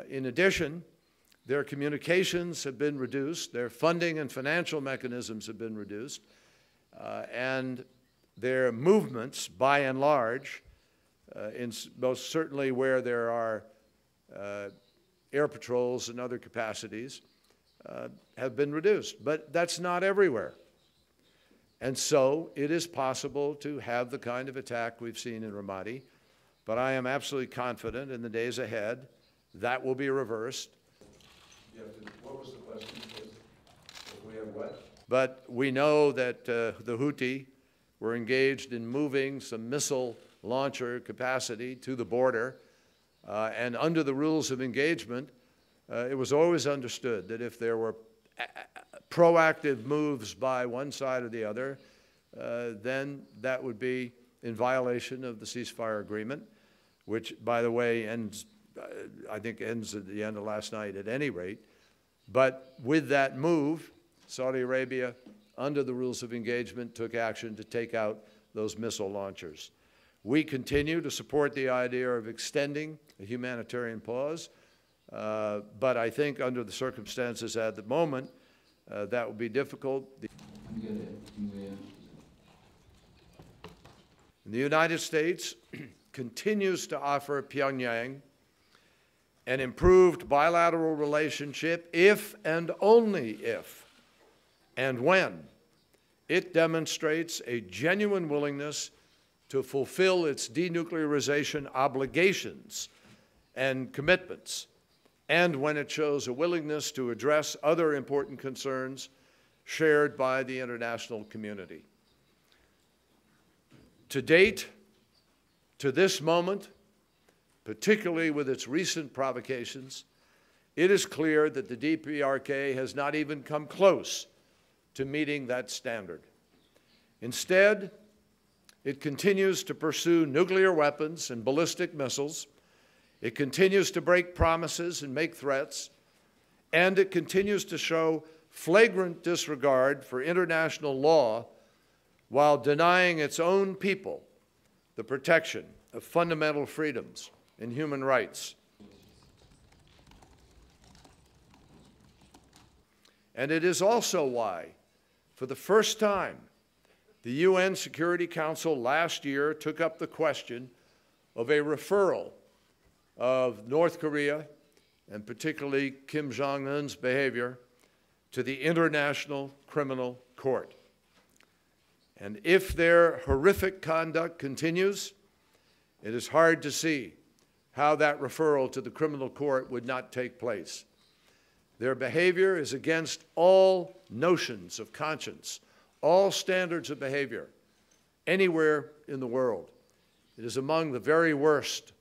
In addition, their communications have been reduced, their funding and financial mechanisms have been reduced, and their movements, by and large, most certainly where there are air patrols and other capacities, have been reduced. But that's not everywhere. And so it is possible to have the kind of attack we've seen in Ramadi, but I am absolutely confident in the days ahead that will be reversed. What was the question? If we have what? But we know that the Houthis were engaged in moving some missile launcher capacity to the border, and under the rules of engagement, it was always understood that if there were proactive moves by one side or the other, then that would be in violation of the ceasefire agreement, which, by the way, ends, I think ends at the end of last night at any rate. But with that move, Saudi Arabia, under the rules of engagement, took action to take out those missile launchers. We continue to support the idea of extending a humanitarian pause, but I think under the circumstances at the moment, that would be difficult. The United States continues to offer Pyongyang an improved bilateral relationship if and only if and when it demonstrates a genuine willingness to fulfill its denuclearization obligations and commitments, and when it shows a willingness to address other important concerns shared by the international community. To date, to this moment, particularly with its recent provocations, it is clear that the DPRK has not even come close to meeting that standard. Instead, it continues to pursue nuclear weapons and ballistic missiles. It continues to break promises and make threats, and it continues to show flagrant disregard for international law while denying its own people the protection of fundamental freedoms and human rights. And it is also why, for the first time, the UN Security Council last year took up the question of a referral of North Korea, and particularly Kim Jong-un's behavior, to the International Criminal Court. And if their horrific conduct continues, it is hard to see how that referral to the criminal court would not take place. Their behavior is against all notions of conscience, all standards of behavior, anywhere in the world. It is among the very worst.